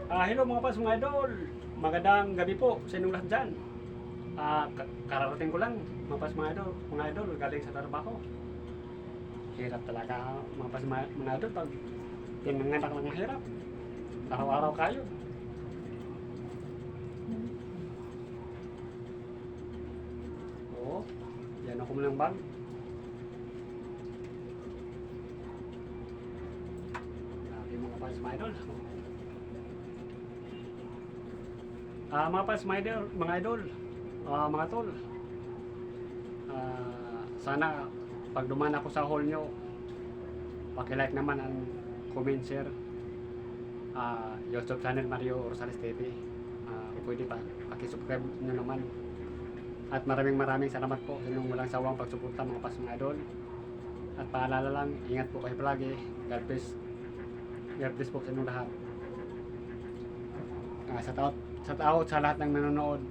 Hello mga pas mga idol. Magandang gabi po sa inyong lahat dyan. Kararating ko lang mga pas mga idol galing sa trabaho. Hirap talaga mga pas mga idol pag pinanganak ng mahirap. Araw-araw kayo. Oo, yan ako mo ng bag. Grabe mga pas mga idol. Mga pas mga idol, mga tol. Sana pag duman ako sa hall nyo, paki-like naman ang comment, share. YouTube channel Mario Rosales TV. Pwede pa, paki-subscribe nyo naman. At maraming salamat po sa inyong walang sawang pagsuporta mga pas mga idol. At paalala lang, ingat po kayo palagi. God bless po sa inyong lahat. Sa lahat ng nanonood,